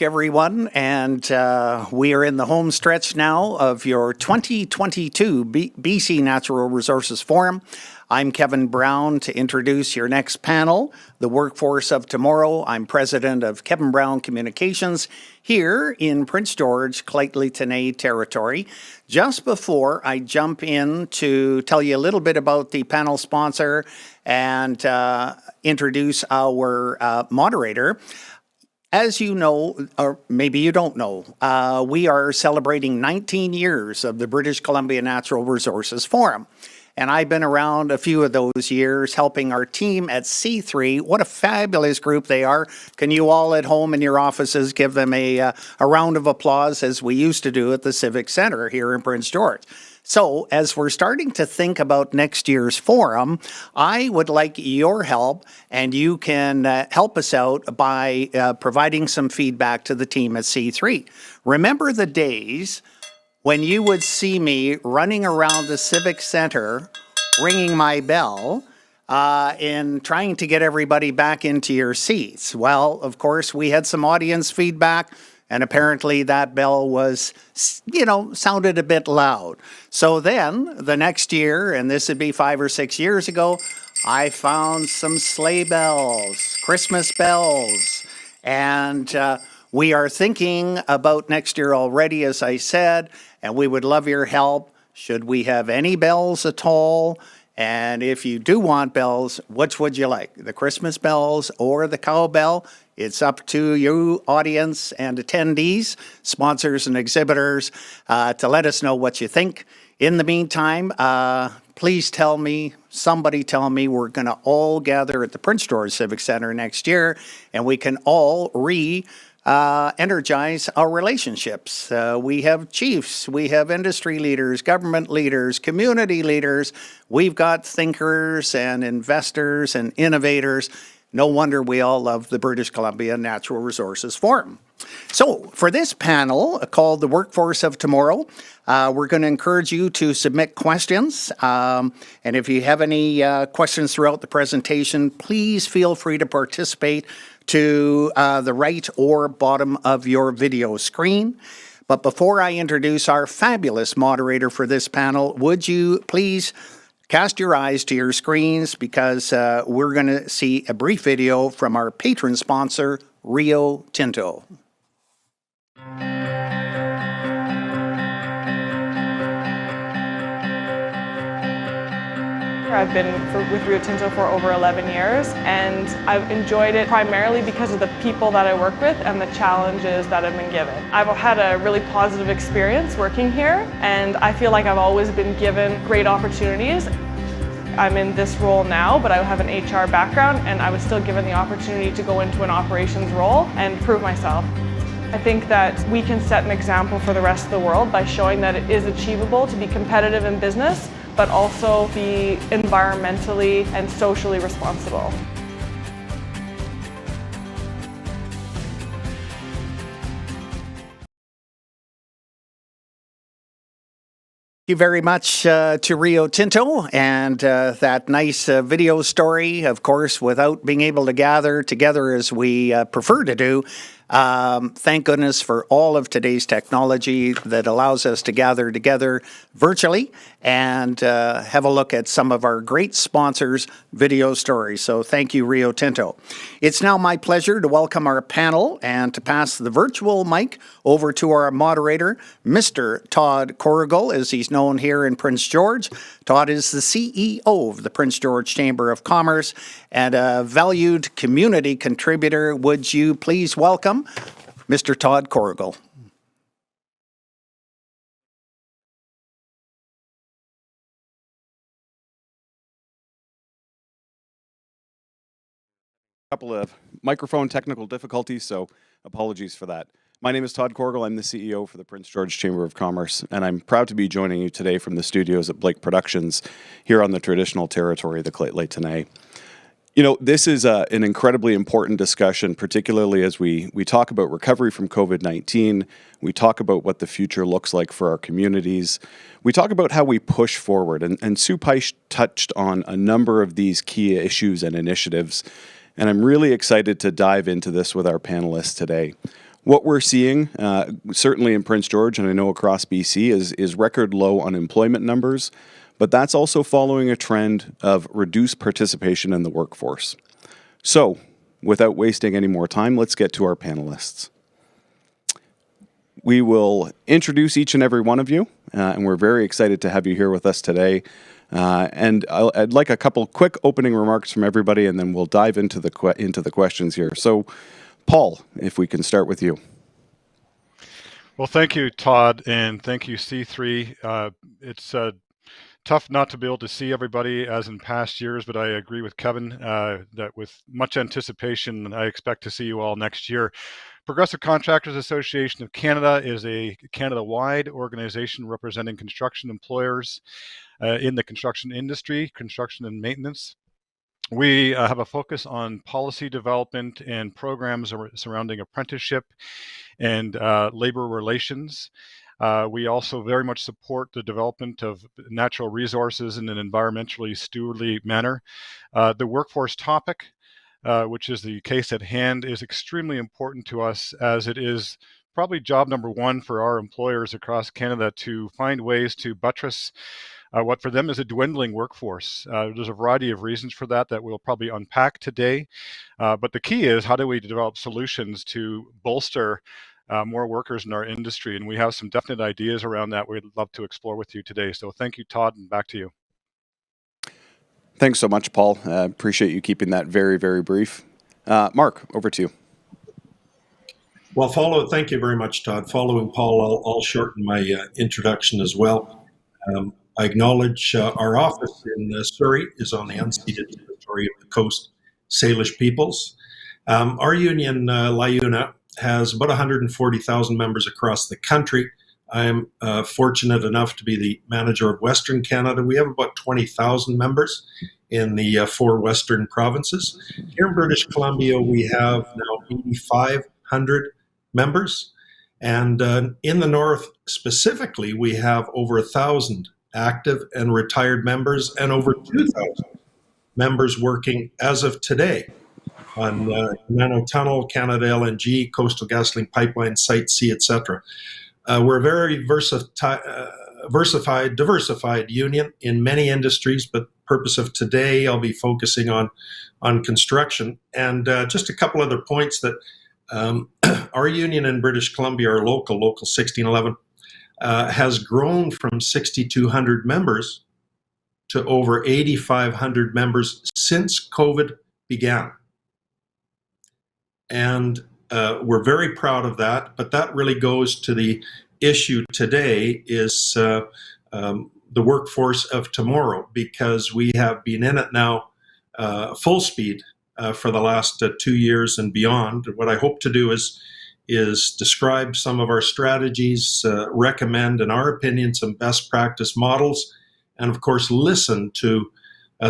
everyone, and we are in the home stretch now of your 2022 BC Natural Resources Forum. I'm Kevin Brown to introduce your next panel, the Workforce of Tomorrow. I'm president of Kevin Brown Communications here in Prince George, Lheidli-T'enneh territory. Just before I jump in to tell you a little bit about the panel sponsor and introduce our moderator, as you know, or maybe you don't know, we are celebrating 19 years of the British Columbia Natural Resources Forum. And I've been around a few of those years helping our team at C3. What a fabulous group they are. Can you all at home in your offices give them a round of applause as we used to do at the Civic Center here in Prince George? So as we're starting to think about next year's forum, I would like your help, and you can help us out by providing some feedback to the team at C3. Remember the days when you would see me running around the Civic Center, ringing my bell, and trying to get everybody back into your seats? Well, of course, we had some audience feedback, and apparently that bell was, sounded a bit loud. So then, the next year, and this would be 5 or 6 years ago, I found some sleigh bells, Christmas bells, and we are thinking about next year already, as I said, and we would love your help. Should we have any bells at all? And if you do want bells, which would you like? The Christmas bells or the cowbell? It's up to you, audience and attendees, sponsors and exhibitors, to let us know what you think. In the meantime, please somebody tell me we're going to all gather at the Prince George Civic Center next year, and we can all energize our relationships. We have chiefs, we have industry leaders, government leaders, community leaders. We've got thinkers and investors and innovators. No wonder we all love the British Columbia Natural Resources Forum. So for this panel called the Workforce of Tomorrow, we're going to encourage you to submit questions. And if you have any questions throughout the presentation, please feel free to participate to the right or bottom of your video screen. But before I introduce our fabulous moderator for this panel, would you please cast your eyes to your screens, because we're going to see a brief video from our patron sponsor, Rio Tinto. I've been with Rio Tinto for over 11 years, and I've enjoyed it primarily because of the people that I work with and the challenges that I've been given. I've had a really positive experience working here, and I feel like I've always been given great opportunities. I'm in this role now, but I have an HR background, and I was still given the opportunity to go into an operations role and prove myself. I think that we can set an example for the rest of the world by showing that it is achievable to be competitive in business, but also be environmentally and socially responsible. Thank you very much to Rio Tinto and that nice video story. Of course, without being able to gather together as we prefer to do, thank goodness for all of today's technology that allows us to gather together virtually and have a look at some of our great sponsors' video stories. So thank you, Rio Tinto. It's now my pleasure to welcome our panel and to pass the virtual mic over to our moderator, Mr. Todd Corrigall, as he's known here in Prince George. Todd is the CEO of the Prince George Chamber of Commerce and a valued community contributor. Would you please welcome Mr. Todd Corrigall? Couple of microphone technical difficulties, so apologies for that. My name is Todd Corrigall. I'm the CEO for the Prince George Chamber of Commerce, and I'm proud to be joining you today from the studios at Blake Productions here on the traditional territory of the Lheidli-T'enneh. You know, this is an incredibly important discussion, particularly as we talk about recovery from COVID-19. We talk about what the future looks like for our communities. We talk about how we push forward, and Sue Peisch touched on a number of these key issues and initiatives, and I'm really excited to dive into this with our panelists today. What we're seeing, certainly in Prince George, and I know across BC, is record low unemployment numbers, but that's also following a trend of reduced participation in the workforce. So, without wasting any more time, let's get to our panelists. We will introduce each and every one of you, and we're very excited to have you here with us today. And I'd like a couple quick opening remarks from everybody, and then we'll dive into the questions here. So, Paul, if we can start with you. Well, thank you, Todd, and thank you, C3. It's tough not to be able to see everybody as in past years, but I agree with Kevin that with much anticipation, I expect to see you all next year. Progressive Contractors Association of Canada is a Canada-wide organization representing construction employers in the construction industry, construction and maintenance. We have a focus on policy development and programs surrounding apprenticeship and labor relations. We also very much support the development of natural resources in an environmentally stewardly manner. The workforce topic, which is the case at hand, is extremely important to us, as it is probably job number one for our employers across Canada to find ways to buttress what for them is a dwindling workforce. There's a variety of reasons for that we'll probably unpack today. But the key is, how do we develop solutions to bolster more workers in our industry? And we have some definite ideas around that we'd love to explore with you today. So thank you, Todd, and back to you. Thanks so much, Paul. Appreciate you keeping that very, very brief. Mark, over to you. Well, thank you very much, Todd. Following Paul, I'll shorten my introduction as well. I acknowledge our office in Surrey is on the unceded territory of the Coast Salish peoples. Our union, LiUNA, has about 140,000 members across the country. I'm fortunate enough to be the manager of Western Canada. We have about 20,000 members in the 4 Western provinces. Here in British Columbia, we have now 8,500 members. And in the North specifically, we have over 1,000 active and retired members and over 2,000 members working as of today on Nano Tunnel, Canada LNG, Coastal GasLink Pipeline, Site C, etc. We're a very diversified union in many industries, but purpose of today, I'll be focusing on construction. And just a couple other points that our union in British Columbia, our local 1611, has grown from 6,200 members to over 8,500 members since COVID began. And we're very proud of that, but that really goes to the issue today is the workforce of tomorrow, because we have been in it now full speed for the last 2 years and beyond. What I hope to do is describe some of our strategies, recommend, in our opinion, some best practice models, and of course listen to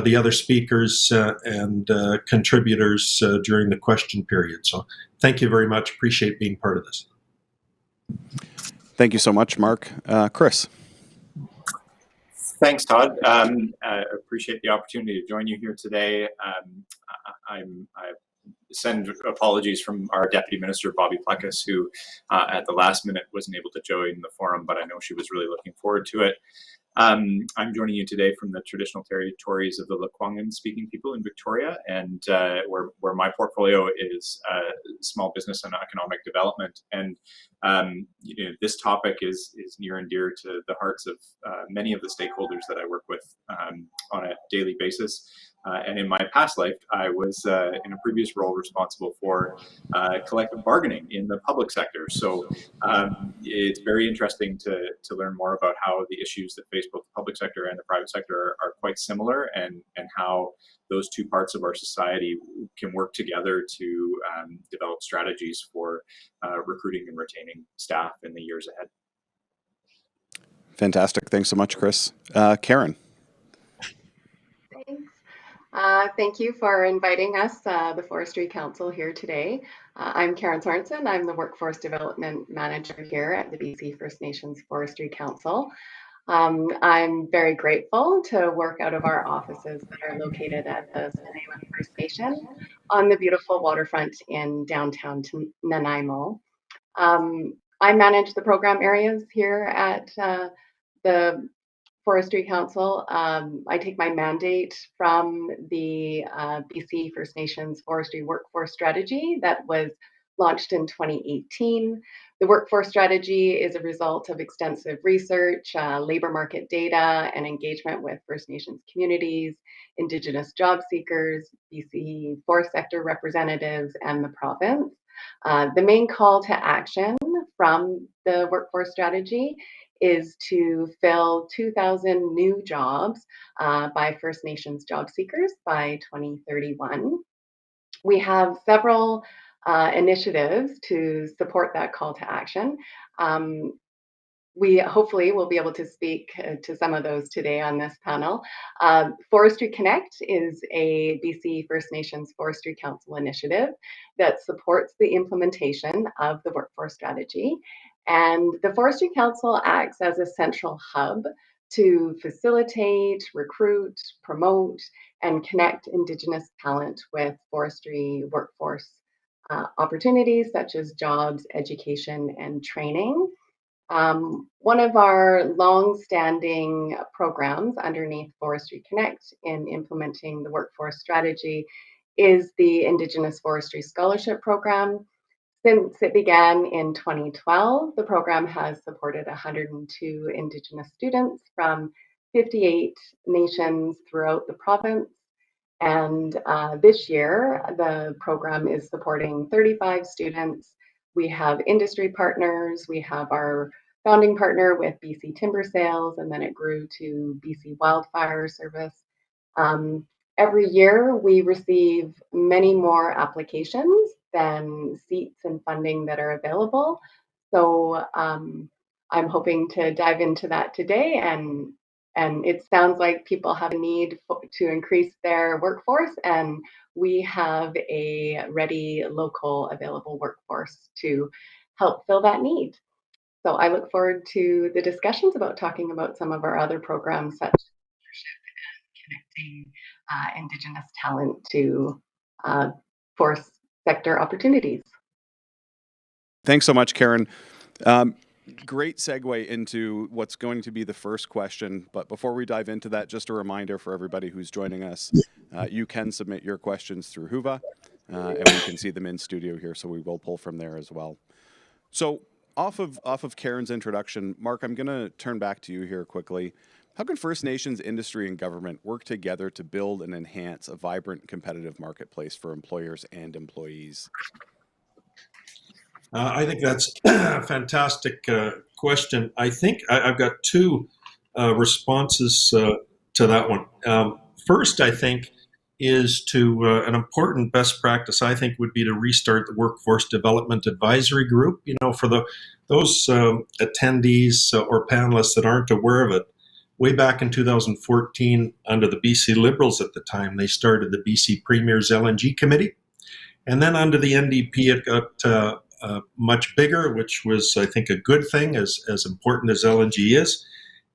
the other speakers and contributors during the question period. So thank you very much. Appreciate being part of this. Thank you so much, Mark. Chris. Thanks, Todd. I appreciate the opportunity to join you here today. I send apologies from our Deputy Minister, Bobby Plecas, who at the last minute wasn't able to join the forum, but I know she was really looking forward to it. I'm joining you today from the traditional territories of the Lekwungen speaking people in Victoria, and where my portfolio is small business and economic development. And this topic is near and dear to the hearts of many of the stakeholders that I work with on a daily basis. And in my past life, I was in a previous role responsible for collective bargaining in the public sector. So it's very interesting to learn more about how the issues that face both the public sector and the private sector are quite similar, and how those two parts of our society can work together to develop strategies for recruiting and retaining staff in the years ahead. Fantastic. Thanks so much, Chris. Karen. Thanks. Thank you for inviting us, the Forestry Council, here today. I'm Karen Sorensen. I'm the Workforce Development Manager here at the BC First Nations Forestry Council. I'm very grateful to work out of our offices that are located at the Nanaimo First Nation on the beautiful waterfront in downtown Nanaimo. I manage the program areas here at the Forestry Council. I take my mandate from the BC First Nations Forestry Workforce Strategy that was launched in 2018. The workforce strategy is a result of extensive research, labor market data, and engagement with First Nations communities, Indigenous job seekers, BC forest sector representatives, and the province. The main call to action from the workforce strategy is to fill 2,000 new jobs by First Nations job seekers by 2031. We have several initiatives to support that call to action. We hopefully will be able to speak to some of those today on this panel. Forestry Connect is a BC First Nations Forestry Council initiative that supports the implementation of the workforce strategy. And the Forestry Council acts as a central hub to facilitate, recruit, promote, and connect Indigenous talent with forestry workforce opportunities such as jobs, education, and training. One of our long-standing programs underneath Forestry Connect in implementing the workforce strategy is the Indigenous Forestry Scholarship Program. Since it began in 2012, the program has supported 102 Indigenous students from 58 nations throughout the province. And this year, the program is supporting 35 students. We have industry partners. We have our founding partner with BC Timber Sales, and then it grew to BC Wildfire Service. Every year, we receive many more applications than seats and funding that are available. So I'm hoping to dive into that today, and it sounds like people have a need to increase their workforce, and we have a ready local available workforce to help fill that need. So I look forward to the discussions about talking about some of our other programs such as leadership and connecting Indigenous talent to forest sector opportunities. Thanks so much, Karen. Great segue into what's going to be the first question. But before we dive into that, just a reminder for everybody who's joining us, you can submit your questions through Whova, and we can see them in studio here, so we will pull from there as well. So off of Karen's introduction, Mark, I'm going to turn back to you here quickly. How can First Nations industry and government work together to build and enhance a vibrant, competitive marketplace for employers and employees? I think that's a fantastic question. I think I've got two responses to that one. First, I think, is to an important best practice, I think, would be to restart the Workforce Development Advisory Group. You know, for those attendees or panelists that aren't aware of it, way back in 2014, under the BC Liberals at the time, they started the BC Premier's LNG Committee. And then under the NDP, it got much bigger, which was, I think, a good thing, as important as LNG is.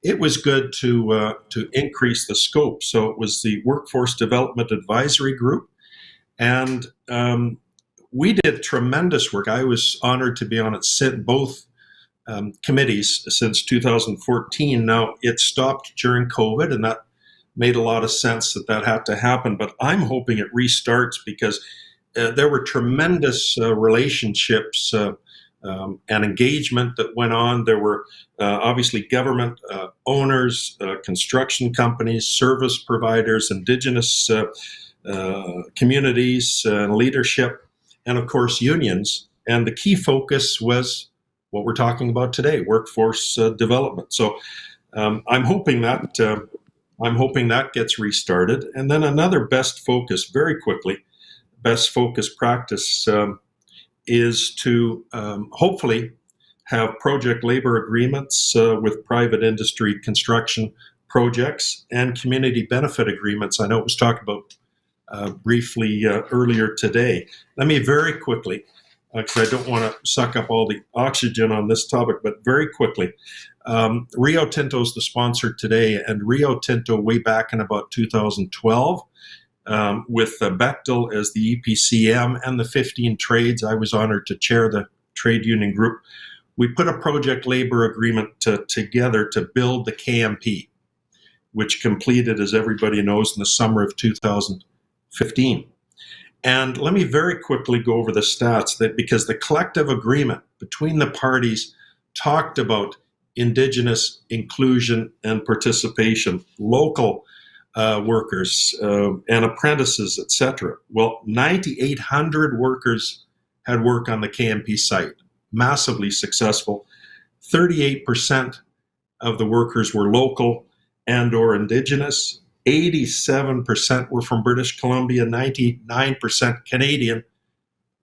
It was good to increase the scope. So it was the Workforce Development Advisory Group. And we did tremendous work. I was honored to be on it, both committees since 2014. Now, it stopped during COVID, and that made a lot of sense that had to happen. But I'm hoping it restarts because there were tremendous relationships and engagement that went on. There were obviously government owners, construction companies, service providers, Indigenous communities, leadership, and of course unions. And the key focus was what we're talking about today: workforce development. So I'm hoping that gets restarted. And then another best focus, very quickly, best focus practice is to hopefully have project labor agreements with private industry construction projects and community benefit agreements. I know it was talked about briefly earlier today. Let me very quickly, because I don't want to suck up all the oxygen on this topic, but very quickly, Rio Tinto is the sponsor today, and Rio Tinto way back in about 2012, with Bechtel as the EPCM and the 15 trades. I was honored to chair the trade union group, we put a project labor agreement together to build the KMP, which completed, as everybody knows, in the summer of 2015. And let me very quickly go over the stats, that because the collective agreement between the parties talked about Indigenous inclusion and participation, local workers and apprentices, etc. Well, 9,800 workers had work on the KMP site, massively successful. 38% of the workers were local and or Indigenous. 87% were from British Columbia, 99% Canadian,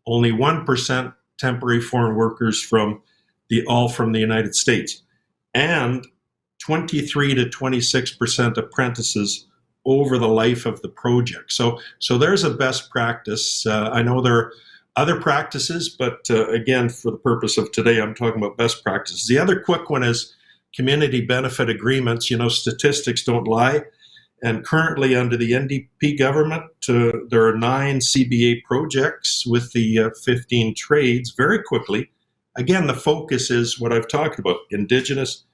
only 1% temporary foreign workers from the United States, and 23 to 26% apprentices over the life of the project. So there's a best practice. I know there are other practices, but again, for the purpose of today, I'm talking about best practices. The other quick one is community benefit agreements. You know, statistics don't lie. And currently under the NDP government, there are 9 CBA projects with the 15 trades. Very quickly, again, the focus is what I've talked about, Indigenous,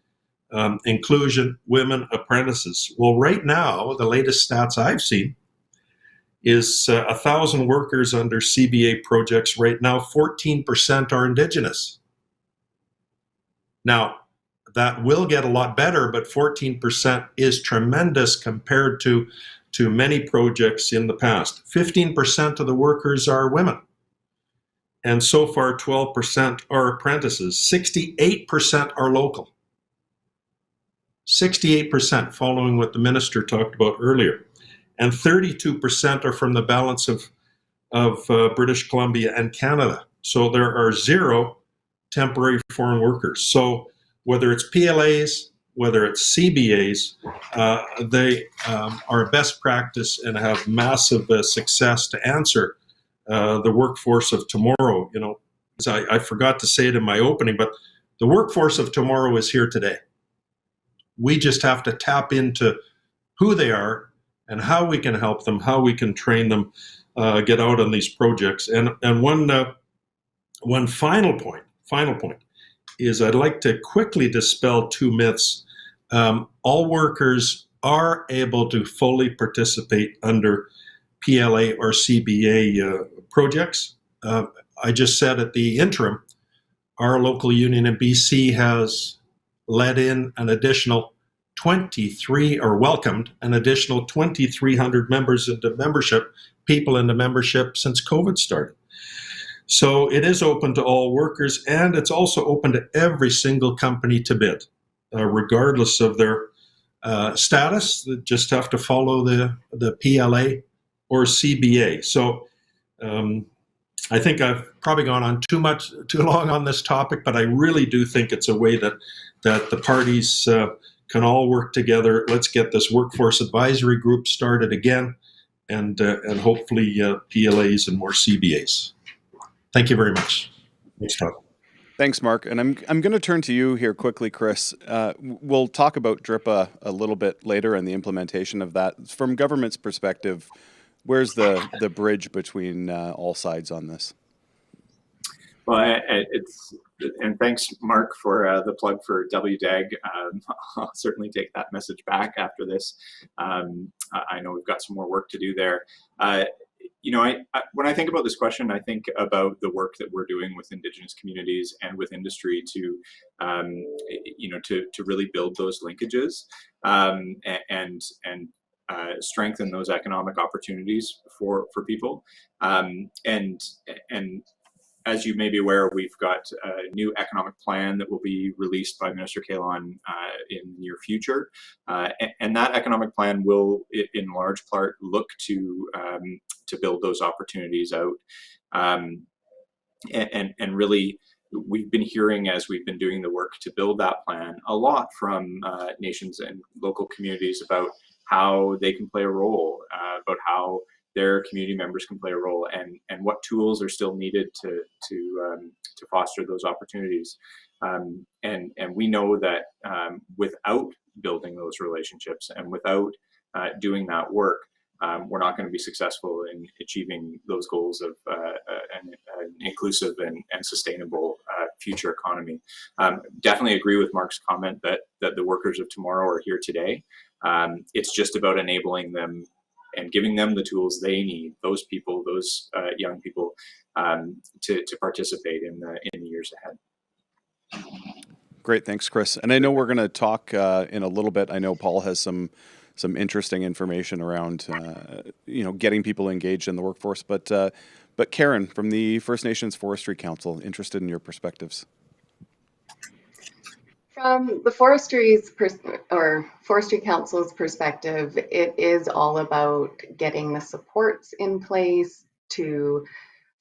inclusion, women, apprentices. Well, right now, the latest stats I've seen is 1,000 workers under CBA projects. Right now, 14% are Indigenous. Now, that will get a lot better, but 14% is tremendous compared to many projects in the past. 15% of the workers are women. And so far, 12% are apprentices. 68% are local. 68%, following what the minister talked about earlier. And 32% are from the balance of British Columbia and Canada. So there are 0 temporary foreign workers. So whether it's PLAs, whether it's CBAs, they are best practice and have massive success to answer the workforce of tomorrow. You know, I forgot to say it in my opening, but the workforce of tomorrow is here today. We just have to tap into who they are and how we can help them, how we can train them, get out on these projects. And one final point is I'd like to quickly dispel 2 myths. All workers are able to fully participate under PLA or CBA projects. I just said at the interim, our local union in BC has let in an additional 23, or welcomed an additional 2,300 members into membership, people into membership since COVID started. So it is open to all workers, and it's also open to every single company to bid, regardless of their status. They just have to follow the PLA or CBA. So I think I've probably gone on too long on this topic, but I really do think it's a way that the parties can all work together. Let's get this workforce advisory group started again, and hopefully PLAs and more CBAs. Thank you very much. Thanks, Todd. Thanks, Mark. And I'm going to turn to you here quickly, Chris. We'll talk about DRIPA a little bit later and the implementation of that. From government's perspective, where's the bridge between all sides on this? Well, and thanks, Mark, for the plug for WDAG. I'll certainly take that message back after this. I know we've got some more work to do there. You know, when I think about this question, I think about the work that we're doing with Indigenous communities and with industry to, you know, to really build those linkages and strengthen those economic opportunities for people. And as you may be aware, we've got a new economic plan that will be released by Minister Kahlon in the near future. And that economic plan will, in large part, look to build those opportunities out. And really, we've been hearing, as we've been doing the work to build that plan, a lot from nations and local communities about how they can play a role, about how their community members can play a role, and what tools are still needed to foster those opportunities. And we know that without building those relationships and without doing that work, we're not going to be successful in achieving those goals of an inclusive and sustainable future economy. Definitely agree with Mark's comment that the workers of tomorrow are here today. It's just about enabling them and giving them the tools they need, those people, those young people, to participate in the years ahead. Great, thanks, Chris. And I know we're going to talk in a little bit. I know Paul has some interesting information around getting people engaged in the workforce. But Karen from the First Nations Forestry Council, interested in your perspectives. From the Forestry Council's perspective, it is all about getting the supports in place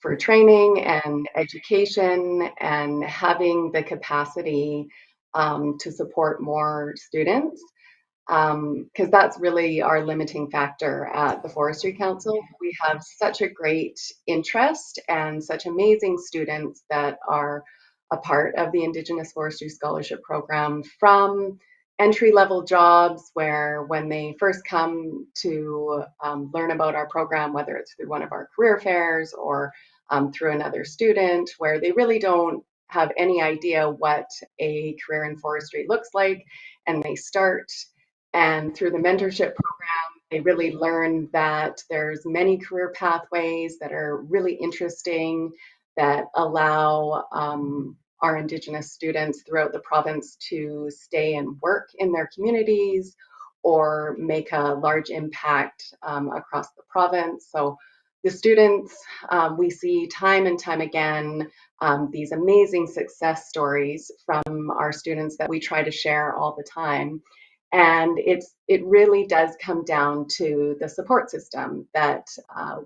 for training and education and having the capacity to support more students, because that's really our limiting factor at the Forestry Council. We have such a great interest and such amazing students that are a part of the Indigenous Forestry Scholarship Program, from entry-level jobs where when they first come to learn about our program, whether it's through one of our career fairs or through another student, where they really don't have any idea what a career in forestry looks like, and they start. And through the mentorship program, they really learn that there's many career pathways that are really interesting, that allow our Indigenous students throughout the province to stay and work in their communities or make a large impact across the province. So the students, we see time and time again these amazing success stories from our students that we try to share all the time. And it really does come down to the support system that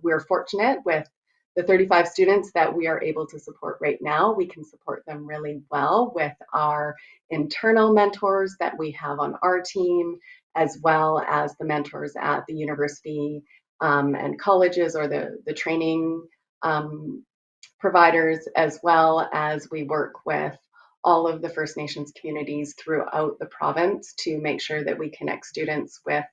we're fortunate with. The 35 students that we are able to support right now, we can support them really well with our internal mentors that we have on our team, as well as the mentors at the university and colleges, or the training providers, as well as we work with all of the First Nations communities throughout the province to make sure that we connect students with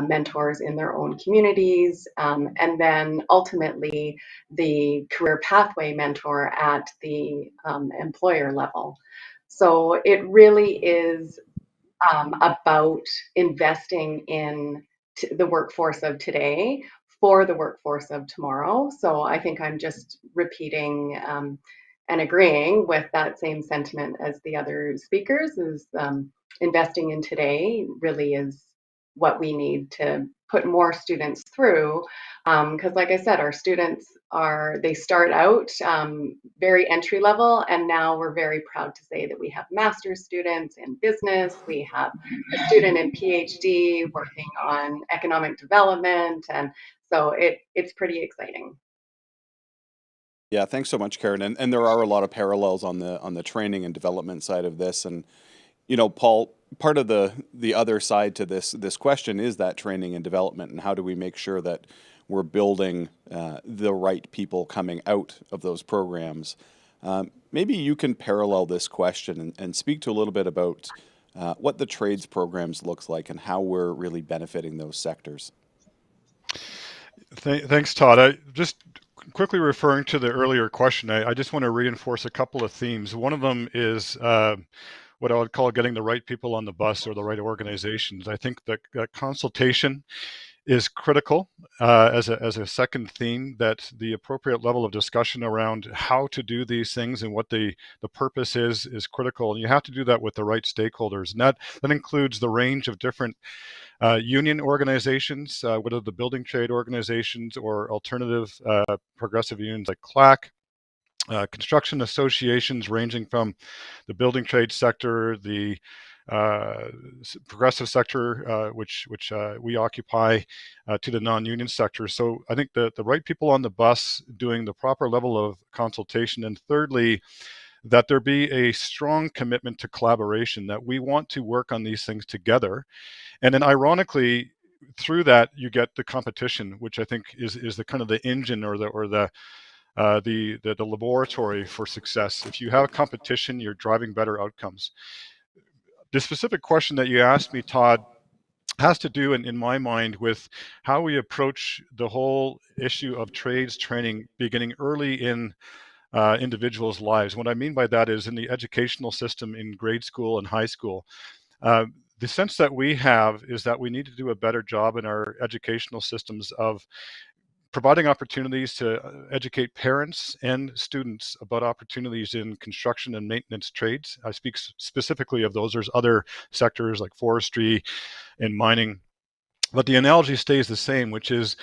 mentors in their own communities, and then ultimately the career pathway mentor at the employer level. So it really is about investing in the workforce of today for the workforce of tomorrow. So I think I'm just repeating and agreeing with that same sentiment as the other speakers, is investing in today really is what we need to put more students through, because like I said, our students they start out very entry level, and now we're very proud to say that we have master's students in business, we have a student in PhD working on economic development, and so it's pretty exciting. Yeah, thanks so much, Karen. And there are a lot of parallels on the training and development side of this. And Paul, part of the other side to this question is that training and development, and how do we make sure that we're building the right people coming out of those programs. Maybe you can parallel this question and speak to a little bit about what the trades programs looks like and how we're really benefiting those sectors. Thanks, Todd. I just quickly referring to the earlier question, I just want to reinforce a couple of themes. One of them is what I would call getting the right people on the bus, or the right organizations. I think that consultation is critical as a second theme, that the appropriate level of discussion around how to do these things and what the purpose is critical. And you have to do that with the right stakeholders. And that includes the range of different union organizations, whether the building trade organizations or alternative progressive unions like CLAC, construction associations ranging from the building trade sector, the progressive sector, which we occupy, to the non-union sector. So I think the right people on the bus doing the proper level of consultation. And thirdly, that there be a strong commitment to collaboration, that we want to work on these things together. And then ironically, through that, you get the competition, which I think is the kind of the engine, or the laboratory for success. If you have competition, you're driving better outcomes. The specific question that you asked me, Todd, has to do, in my mind, with how we approach the whole issue of trades training beginning early in individuals' lives. What I mean by that is in the educational system in grade school and high school. The sense that we have is that we need to do a better job in our educational systems of providing opportunities to educate parents and students about opportunities in construction and maintenance trades. I speak specifically of those. There's other sectors like forestry and mining, but the analogy stays the same, which is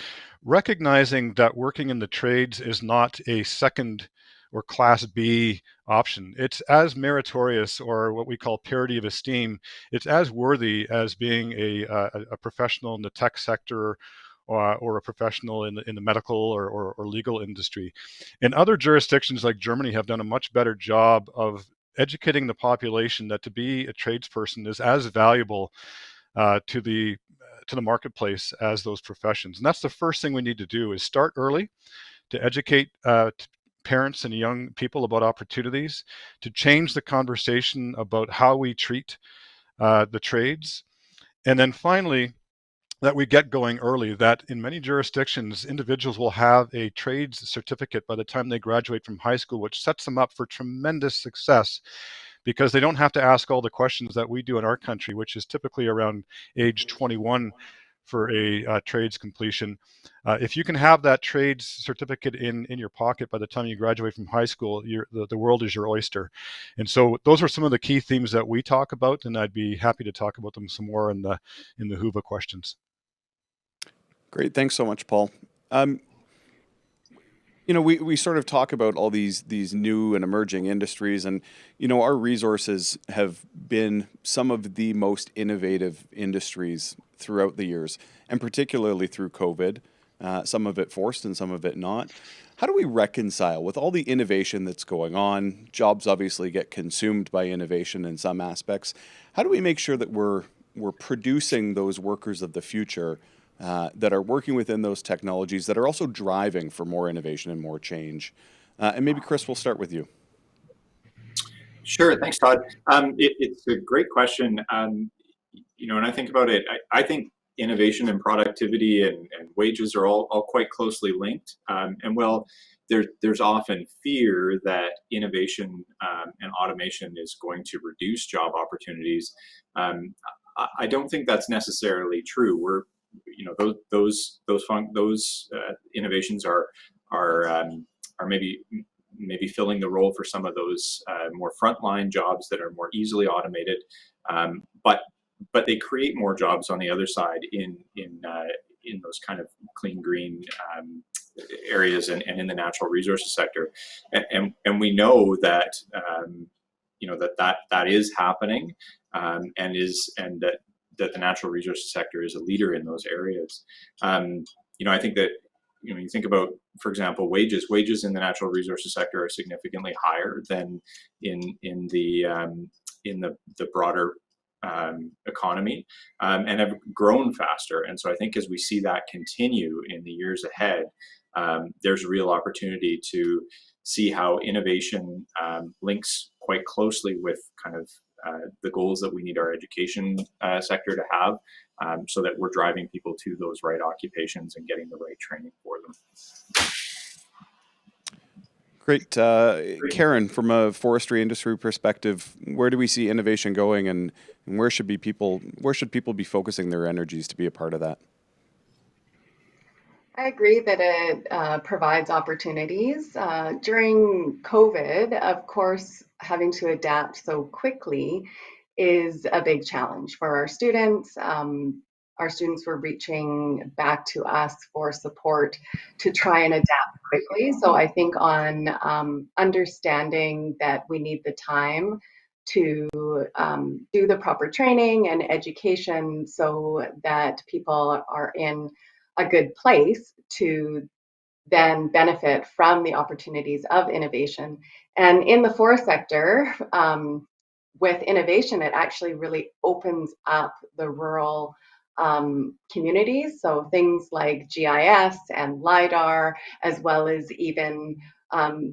recognizing that working in the trades is not a second or class B option. It's as meritorious, or what we call parity of esteem. It's as worthy as being a professional in the tech sector, or a professional in the medical or legal industry. And other jurisdictions like Germany have done a much better job of educating the population that to be a tradesperson is as valuable to the marketplace as those professions. And that's the first thing we need to do, is start early to educate parents and young people about opportunities, to change the conversation about how we treat the trades. And then finally, that we get going early, that in many jurisdictions, individuals will have a trades certificate by the time they graduate from high school, which sets them up for tremendous success, because they don't have to ask all the questions that we do in our country, which is typically around age 21 for a trades completion. If you can have that trades certificate in your pocket by the time you graduate from high school, the world is your oyster. And so those are some of the key themes that we talk about, and I'd be happy to talk about them some more in the HUVA questions. Great, thanks so much, Paul. We sort of talk about all these new and emerging industries, and our resources have been some of the most innovative industries throughout the years, and particularly through COVID. Some of it forced and some of it not. How do we reconcile with all the innovation that's going on? Jobs obviously get consumed by innovation in some aspects. How do we make sure that we're producing those workers of the future that are working within those technologies that are also driving for more innovation and more change? And maybe Chris, we'll start with you. Sure, thanks, Todd. It's a great question. When I think about it, I think innovation and productivity and wages are all quite closely linked. There's often fear that innovation and automation is going to reduce job opportunities. I don't think that's necessarily true. Those innovations are maybe filling the role for some of those more frontline jobs that are more easily automated, but they create more jobs on the other side in those kind of clean green areas and in the natural resources sector, and we know that that is happening, and that the natural resources sector is a leader in those areas. I think that you think about, for example, wages in the natural resources sector are significantly higher than in the broader economy, and have grown faster. And so I think as we see that continue in the years ahead, there's a real opportunity to see how innovation links quite closely with kind of the goals that we need our education sector to have, so that we're driving people to those right occupations and getting the right training for them. Great. Karen, from a forestry industry perspective, where do we see innovation going, and where should people be focusing their energies to be a part of that? I agree that it provides opportunities. During COVID, of course, having to adapt so quickly is a big challenge for our students. Our students were reaching back to us for support to try and adapt quickly. So I think on understanding that we need the time to do the proper training and education so that people are in a good place to then benefit from the opportunities of innovation. And in the forest sector, with innovation, it actually really opens up the rural communities. So things like GIS and LiDAR, as well as even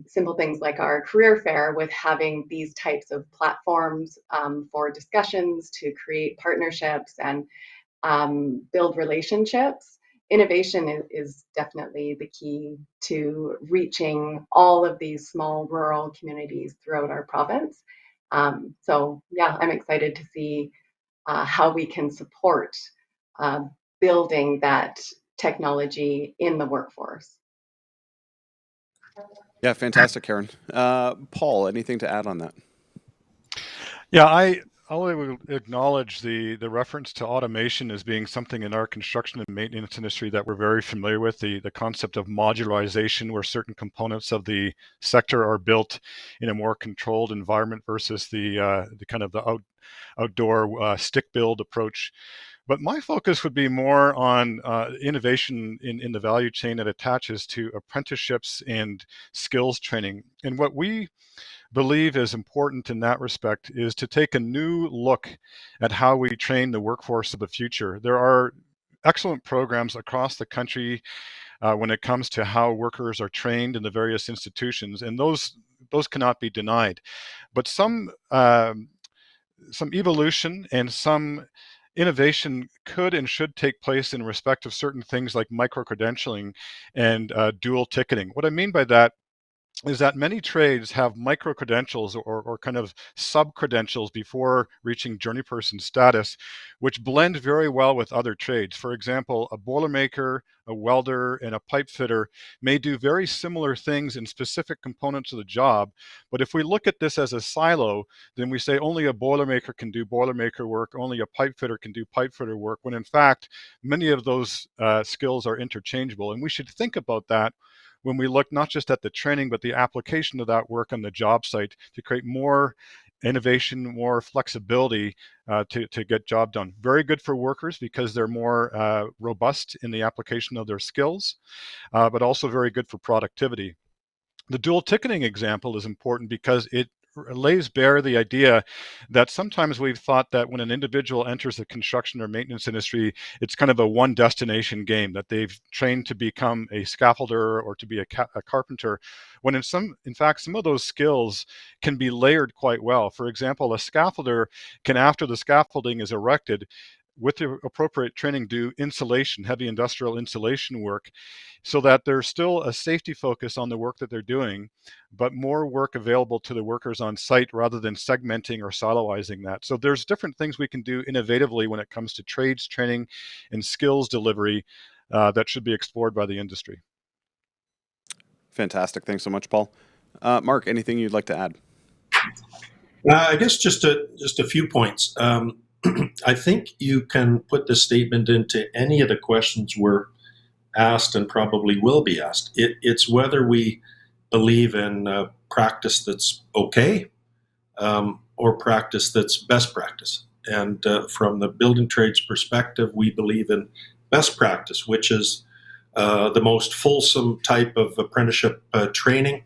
simple things like our career fair, with having these types of platforms for discussions to create partnerships and build relationships. Innovation is definitely the key to reaching all of these small rural communities throughout our province. So yeah, I'm excited to see how we can support uh, building that technology in the workforce. Yeah, fantastic, Karen. Paul, anything to add on that? Yeah, I'll acknowledge the reference to automation as being something in our construction and maintenance industry that we're very familiar with, the concept of modularization, where certain components of the sector are built in a more controlled environment versus the kind of the outdoor stick build approach. But my focus would be more on innovation in the value chain that attaches to apprenticeships and skills training. And what we believe is important in that respect is to take a new look at how we train the workforce of the future. There are excellent programs across the country when it comes to how workers are trained in the various institutions, and those cannot be denied. But some evolution and some innovation could and should take place in respect of certain things like micro-credentialing and dual ticketing. What I mean by that is that many trades have micro credentials or kind of sub credentials before reaching journey person status, which blend very well with other trades. For example, a boilermaker, a welder, and a pipe fitter may do very similar things in specific components of the job. But if we look at this as a silo, then we say only a boilermaker can do boilermaker work, only a pipe fitter can do pipe fitter work, when in fact, many of those skills are interchangeable. And we should think about that when we look not just at the training, but the application of that work on the job site to create more innovation, more flexibility to get job done. Very good for workers because they're more robust in the application of their skills, but also very good for productivity. The dual ticketing example is important because it lays bare the idea that sometimes we've thought that when an individual enters the construction or maintenance industry, it's kind of a one destination game, that they've trained to become a scaffolder or to be a carpenter, when in fact, some of those skills can be layered quite well. For example, a scaffolder can, after the scaffolding is erected, with the appropriate training, do insulation, heavy industrial insulation work, so that there's still a safety focus on the work that they're doing, but more work available to the workers on site rather than segmenting or siloizing that. So there's different things we can do innovatively when it comes to trades training and skills delivery that should be explored by the industry. Fantastic. Thanks so much, Paul. Mark, anything you'd like to add? I guess just a few points. I think you can put this statement into any of the questions we're asked and probably will be asked. It's whether we believe in practice that's okay or practice that's best practice. And from the building trades perspective, we believe in best practice, which is the most fulsome type of apprenticeship training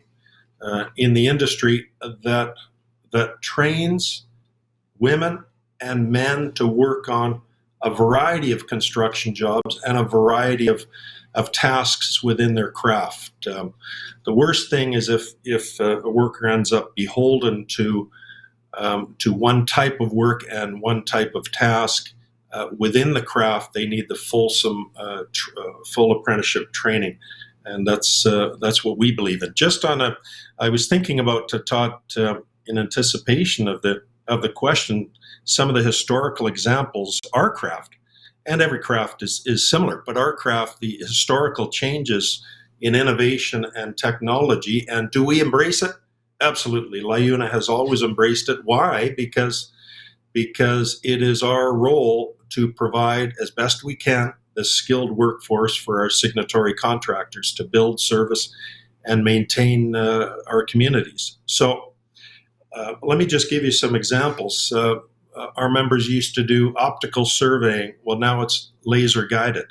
in the industry that trains women and men to work on a variety of construction jobs and a variety of tasks within their craft. The worst thing is if a worker ends up beholden to one type of work and one type of task within the craft. They need the fulsome, full apprenticeship training, and that's what we believe in. I was thinking about Todd in anticipation of the question. Some of the historical examples, our craft, and every craft is similar, but our craft, the historical changes in innovation and technology, and do we embrace it? Absolutely. LiUNA has always embraced it. Why? Because it is our role to provide as best we can the skilled workforce for our signatory contractors to build, service, and maintain our communities. So let me just give you some examples. Our members used to do optical surveying. Well, now it's laser guided.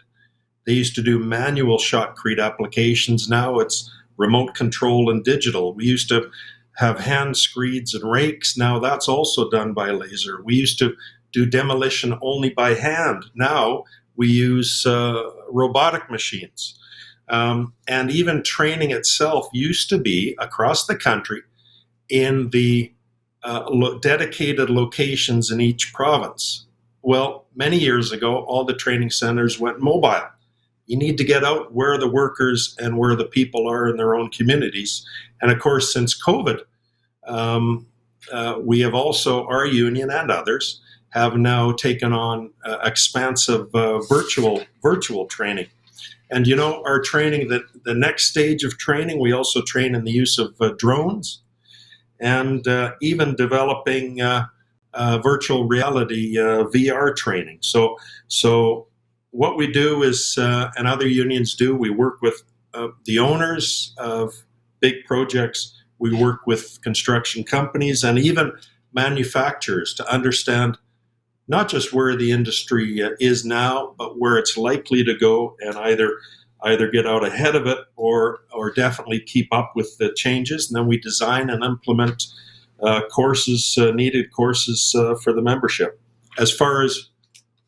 They used to do manual shotcrete applications. Now it's remote control and digital. We used to have hand screeds and rakes. Now that's also done by laser. We used to do demolition only by hand. Now we use robotic machines. And even training itself used to be across the country in the dedicated locations in each province. Well, many years ago, all the training centers went mobile. You need to get out where the workers and where the people are in their own communities. And of course, since COVID, we have also, our union and others, have now taken on expansive virtual training. And you know, our training, the next stage of training, we also train in the use of drones and even developing virtual reality VR training. So what we do is, and other unions do, we work with the owners of big projects. We work with construction companies and even manufacturers to understand not just where the industry is now, but where it's likely to go, and either get out ahead of it or definitely keep up with the changes. And then we design and implement needed courses for the membership. As far as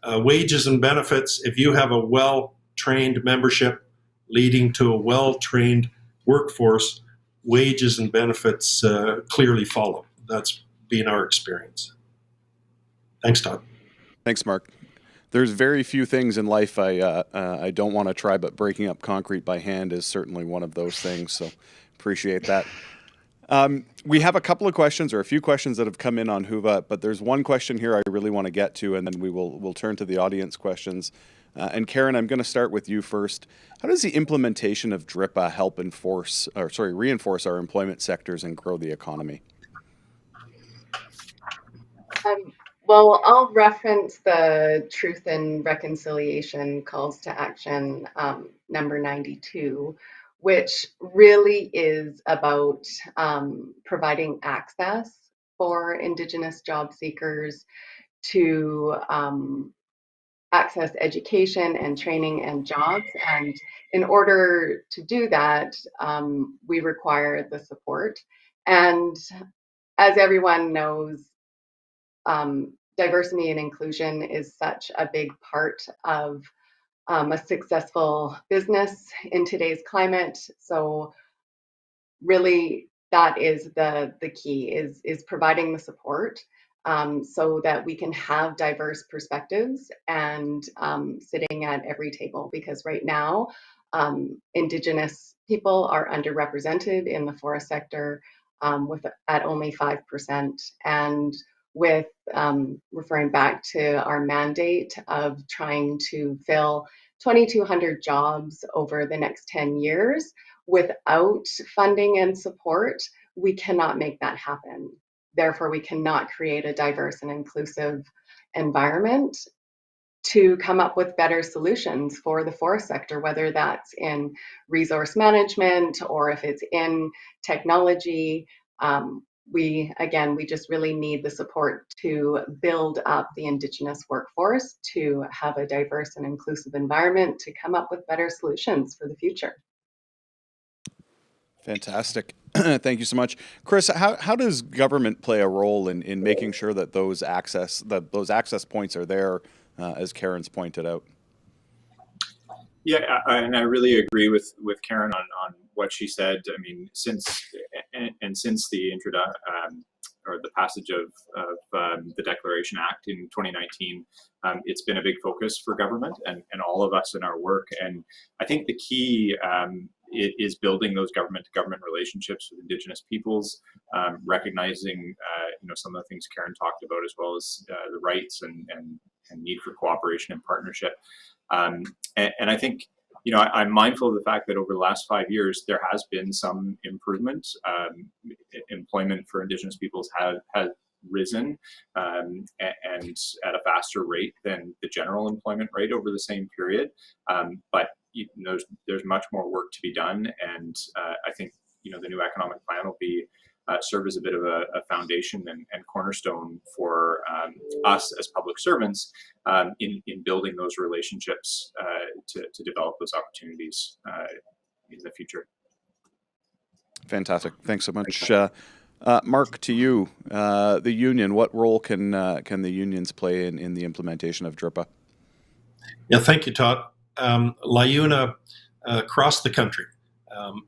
wages and benefits, if you have a well-trained membership leading to a well-trained workforce, wages and benefits clearly follow. That's been our experience. Thanks, Todd. Thanks, Mark. There's very few things in life I don't want to try, but breaking up concrete by hand is certainly one of those things. So appreciate that. We have a couple of questions, or a few questions that have come in on Whova, but there's one question here I really want to get to, and then we'll turn to the audience questions. And Karen, I'm going to start with you first. How does the implementation of DRIPA help reinforce our employment sectors and grow the economy? Well, I'll reference the Truth and Reconciliation Calls to Action number 92, which really is about providing access for Indigenous job seekers to access education and training and jobs. And in order to do that, we require the support. And as everyone knows, diversity and inclusion is such a big part of a successful business in today's climate. So really that is the key is providing the support so that we can have diverse perspectives and sitting at every table, because right now Indigenous people are underrepresented in the forest sector at only 5%. And with referring back to our mandate of trying to fill 2,200 jobs over the next 10 years, without funding and support, we cannot make that happen. Therefore, we cannot create a diverse and inclusive environment to come up with better solutions for the forest sector, whether that's in resource management or if it's in technology. We just really need the support to build up the Indigenous workforce to have a diverse and inclusive environment to come up with better solutions for the future. Fantastic. Thank you so much. Chris, how does government play a role in making sure that those access points are there, as Karen's pointed out? Yeah, and I really agree with Karen on what she said. I mean, since the or the passage of the Declaration Act in 2019, it's been a big focus for government and all of us in our work. And I think the key is building those government-to-government relationships with Indigenous peoples, recognizing some of the things Karen talked about, as well as the rights and need for cooperation and partnership. And I think, I'm mindful of the fact that over the last 5 years, there has been some improvement. Employment for Indigenous peoples has risen and at a faster rate than the general employment rate over the same period. But there's much more work to be done. And I think, the new economic plan will be serve as a bit of a foundation and cornerstone for us as public servants in building those relationships to develop those opportunities in the future. Fantastic. Thanks so much. Mark, to you, the union, what role can the unions play in the implementation of DRIPA? Yeah, thank you, Todd. LiUNA across the country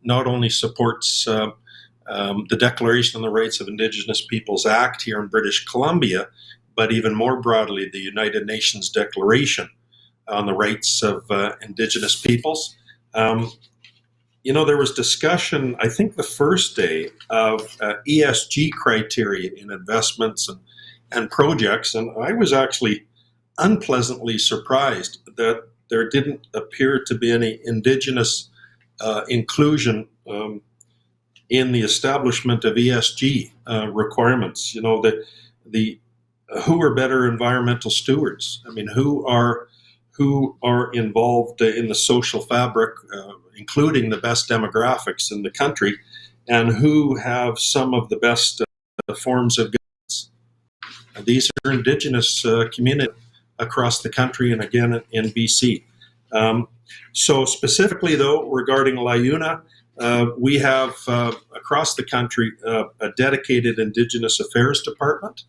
not only supports the Declaration on the Rights of Indigenous Peoples Act here in British Columbia, but even more broadly, the United Nations Declaration on the Rights of Indigenous Peoples. There was discussion, I think the first day, of ESG criteria in investments and projects, and I was actually unpleasantly surprised that there didn't appear to be any Indigenous inclusion in the establishment of ESG requirements. The who are better environmental stewards? I mean, who are involved in the social fabric, including the best demographics in the country, and who have some of the best forms of governance? These are Indigenous communities across the country, and again in BC. So specifically, though, regarding LiUNA, we have across the country a dedicated Indigenous Affairs Department,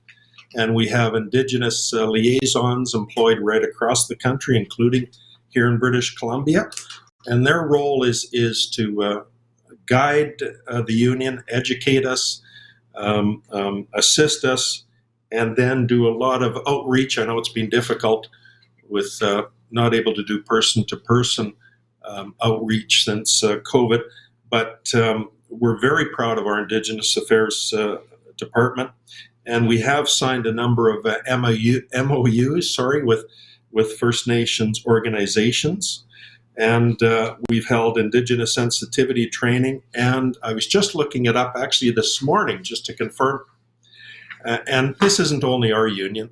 and we have Indigenous liaisons employed right across the country, including here in British Columbia. And their role is to guide the union, educate us, assist us, and then do a lot of outreach. I know it's been difficult with not able to do person-to-person outreach since COVID, but we're very proud of our Indigenous Affairs Department, and we have signed a number of MOUs with First Nations organizations, and we've held Indigenous sensitivity training, and I was just looking it up actually this morning just to confirm. And this isn't only our union,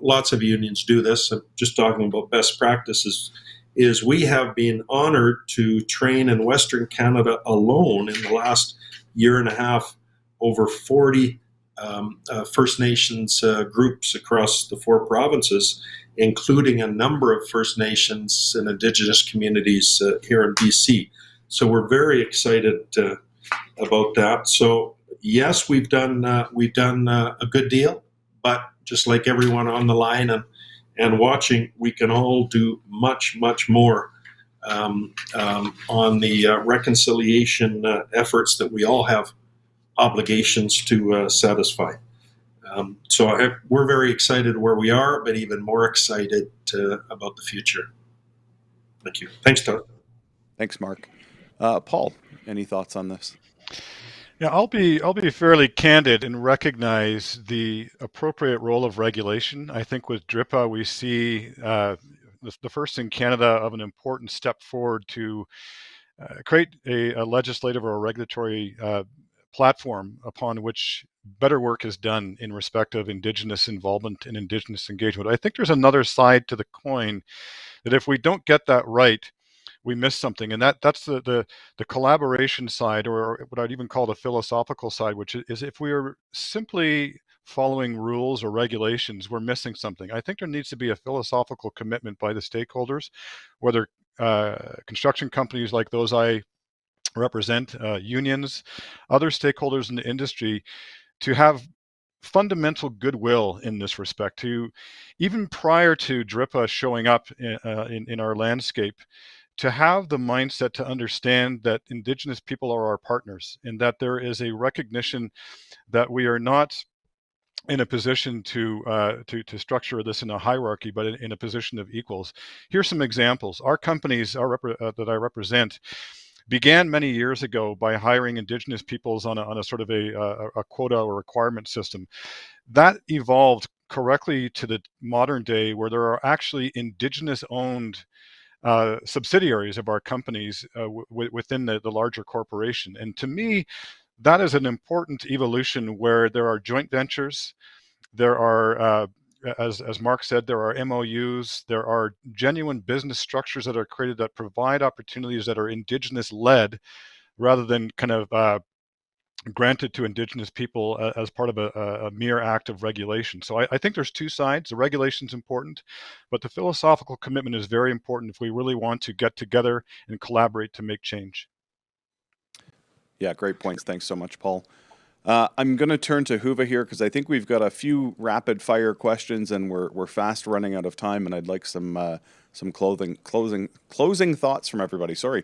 lots of unions do this. I'm just talking about best practices. Is we have been honored to train in Western Canada alone in the last year and a half over 40 First Nations groups across the 4 provinces, including a number of First Nations and Indigenous communities here in BC. So we're very excited about that. So yes, we've done a good deal, but just like everyone on the line and watching, we can all do much, much more on the reconciliation efforts that we all have obligations to satisfy. So we're very excited where we are, but even more excited about the future. Thank you. Thanks, Todd. Thanks, Mark. Paul, any thoughts on this? Yeah, I'll be fairly candid and recognize the appropriate role of regulation. I think with DRIPA, we see the first in Canada of an important step forward to create a legislative or a regulatory platform upon which better work is done in respect of Indigenous involvement and Indigenous engagement. I think there's another side to the coin that if we don't get that right, we miss something, and that's the collaboration side, or what I'd even call the philosophical side, which is if we are simply following rules or regulations, we're missing something. I think there needs to be a philosophical commitment by the stakeholders, whether construction companies like those I represent, unions, other stakeholders in the industry, to have fundamental goodwill in this respect. To even prior to DRIPA showing up in our landscape, to have the mindset to understand that Indigenous people are our partners, and that there is a recognition that we are not in a position to structure this in a hierarchy, but in a position of equals. Here's some examples. Our companies that I represent began many years ago by hiring Indigenous peoples on a sort of a quota or requirement system. That evolved correctly to the modern day, where there are actually Indigenous-owned subsidiaries of our companies within the larger corporation. And to me, that is an important evolution where there are joint ventures, there are, as Mark said, there are MOUs, there are genuine business structures that are created that provide opportunities that are Indigenous-led rather than kind of granted to Indigenous people as part of a mere act of regulation. So I think there's two sides. The regulation's important, but the philosophical commitment is very important if we really want to get together and collaborate to make change. Yeah, great points. Thanks so much, Paul. I'm going to turn to Huva here because I think we've got a few rapid fire questions and we're fast running out of time, and I'd like some closing thoughts from everybody. Sorry.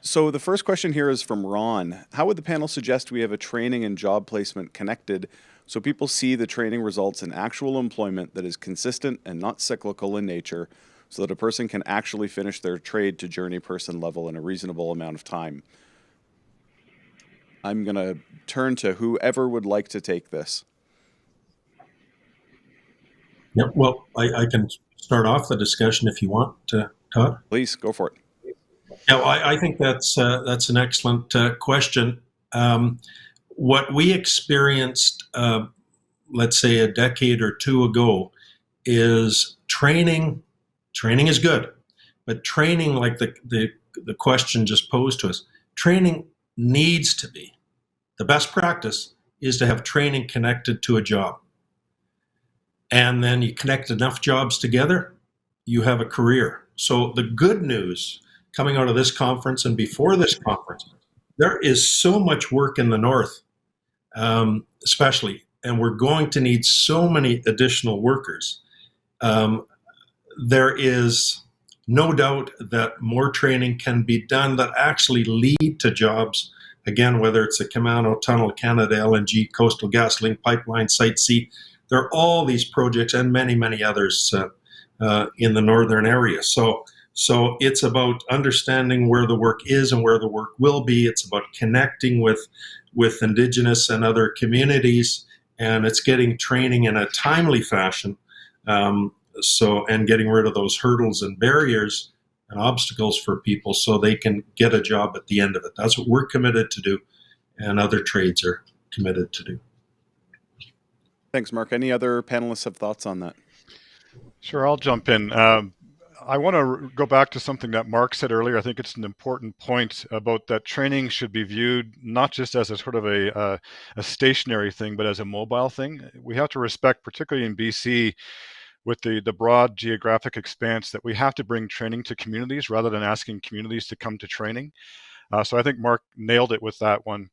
So the first question here is from Ron. How would the panel suggest we have a training and job placement connected so people see the training results in actual employment that is consistent and not cyclical in nature, so that a person can actually finish their trade to journey person level in a reasonable amount of time. I'm going to turn to whoever would like to take this. Yep. Well, I can start off the discussion if you want, Todd. Please, go for it. Yeah, well, I think that's an excellent question. What we experienced, let's say, a decade or two ago, is training. Training is good, but training, like the question just posed to us, training needs to be the best practice is to have training connected to a job. And then you connect enough jobs together, you have a career. So the good news coming out of this conference and before this conference, there is so much work in the North, especially, and we're going to need so many additional workers. There is no doubt that more training can be done that actually lead to jobs. Again, whether it's the Camano Tunnel, Canada LNG, Coastal GasLink Pipeline, Site C, there are all these projects and many, many others in the northern area. So it's about understanding where the work is and where the work will be. It's about connecting with Indigenous and other communities, and it's getting training in a timely fashion. And getting rid of those hurdles and barriers and obstacles for people so they can get a job at the end of it. That's what we're committed to do, and other trades are committed to do. Thanks, Mark. Any other panelists have thoughts on that? Sure, I'll jump in. I want to go back to something that Mark said earlier. I think it's an important point about that training should be viewed not just as a sort of a stationary thing, but as a mobile thing. We have to respect, particularly in BC, with the broad geographic expanse, that we have to bring training to communities rather than asking communities to come to training. So I think Mark nailed it with that one.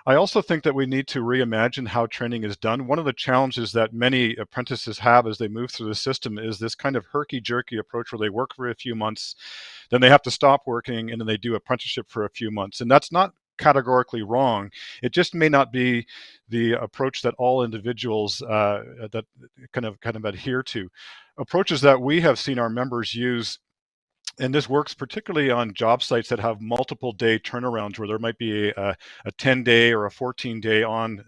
I also think that we need to reimagine how training is done. One of the challenges that many apprentices have as they move through the system is this kind of herky-jerky approach where they work for a few months, then they have to stop working, and then they do apprenticeship for a few months. And that's not categorically wrong. It just may not be the approach that all individuals that kind of adhere to. Approaches that we have seen our members use, and this works particularly on job sites that have multiple day turnarounds, where there might be a 10-day or a 14-day on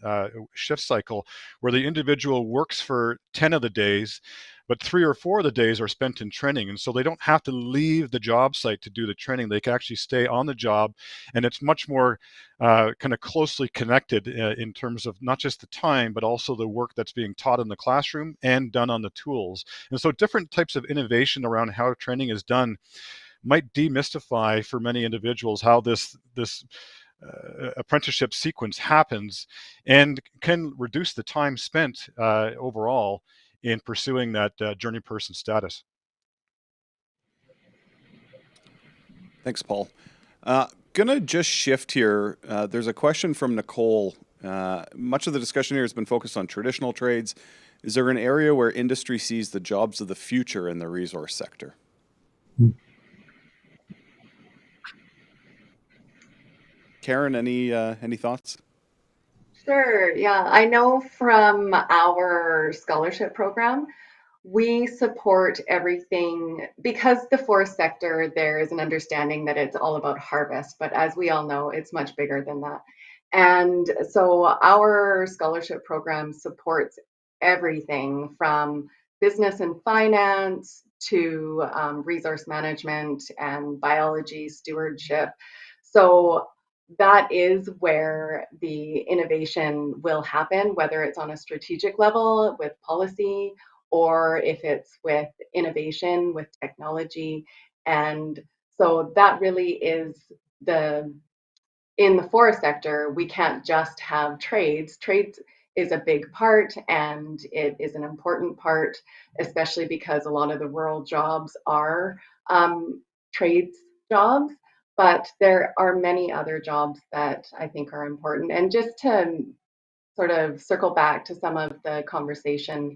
shift cycle, where the individual works for 10 of the days, but 3 or 4 of the days are spent in training. And so they don't have to leave the job site to do the training. They can actually stay on the job, and it's much more kind of closely connected in terms of not just the time, but also the work that's being taught in the classroom and done on the tools. And so different types of innovation around how training is done might demystify for many individuals how this apprenticeship sequence happens, and can reduce the time spent overall in pursuing that journey person status. Thanks, Paul. Gonna just shift here. There's a question from Nicole. Much of the discussion here has been focused on traditional trades. Is there an area where industry sees the jobs of the future in the resource sector? Karen, any thoughts? Sure, yeah. I know from our scholarship program, we support everything because the forest sector, there is an understanding that it's all about harvest, but as we all know, it's much bigger than that. And so our scholarship program supports everything from business and finance to resource management and biology stewardship. So that is where the innovation will happen, whether it's on a strategic level with policy or if it's with innovation, with technology. And so that really is in the forest sector, we can't just have trades. Trades is a big part, and it is an important part, especially because a lot of the rural jobs are trades jobs. But there are many other jobs that I think are important. And just to sort of circle back to some of the conversation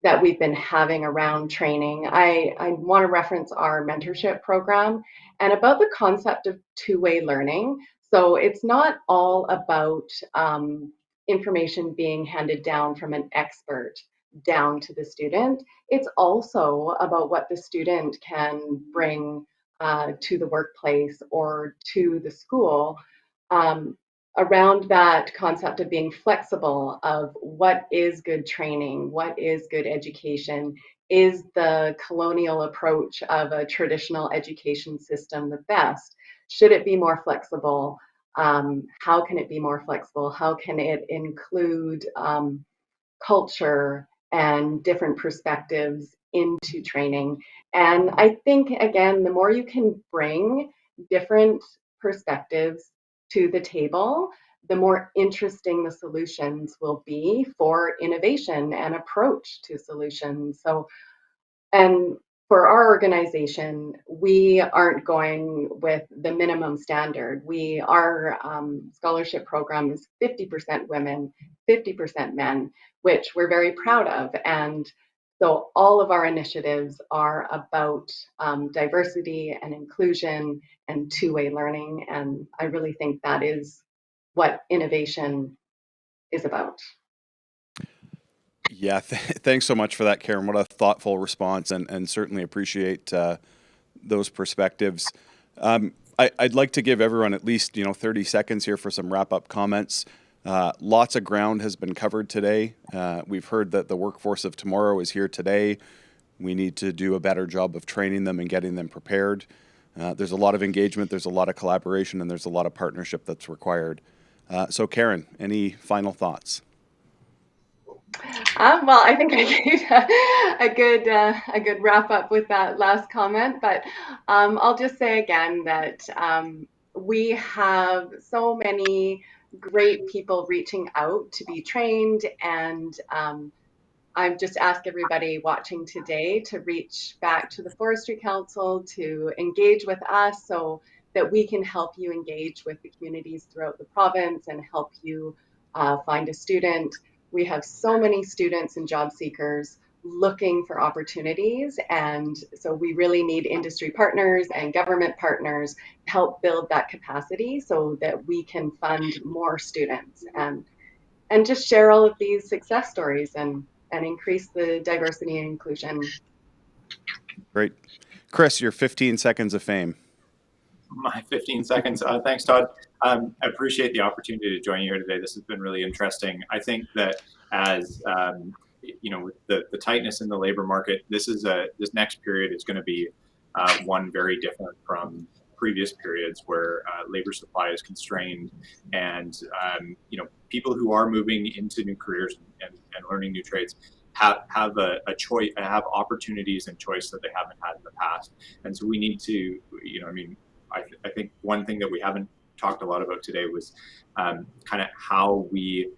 that we've been having around training, I want to reference our mentorship program and about the concept of two-way learning. So it's not all about information being handed down from an expert down to the student. It's also about what the student can bring to the workplace or to the school, around that concept of being flexible, of what is good training, what is good education. Is the colonial approach of a traditional education system the best? Should it be more flexible? How can it be more flexible? How can it include culture and different perspectives into training? And I think, again, the more you can bring different perspectives to the table, the more interesting the solutions will be for innovation and approach to solutions. So, and for our organization, we aren't going with the minimum standard. Our scholarship program is 50% women, 50% men, which we're very proud of. And so all of our initiatives are about diversity and inclusion and two-way learning. And I really think that is what innovation is about. Yeah, thanks so much for that, Karen. What a thoughtful response, and certainly appreciate those perspectives. I'd like to give everyone at least 30 seconds here for some wrap-up comments. Lots of ground has been covered today. We've heard that the workforce of tomorrow is here today. We need to do a better job of training them and getting them prepared. There's a lot of engagement, there's a lot of collaboration, and there's a lot of partnership that's required. So Karen, any final thoughts? Well, I think I gave a good wrap up with that last comment, but I'll just say again that we have so many great people reaching out to be trained, and I've just asked everybody watching today to reach back to the Forestry Council to engage with us so that we can help you engage with the communities throughout the province and help you find a student. We have so many students and job seekers looking for opportunities, and so we really need industry partners and government partners to help build that capacity so that we can fund more students and just share all of these success stories and increase the diversity and inclusion. Great. Chris, your 15 seconds of fame. My 15 seconds. Thanks, Todd. I appreciate the opportunity to join you here today. This has been really interesting. I think that as with the tightness in the labor market, this next period is going to be one very different from previous periods where labor supply is constrained, and people who are moving into new careers and learning new trades have a choice, have opportunities and choice that they haven't had in the past. And so we need to, I think one thing that we haven't talked a lot about today was kind of how we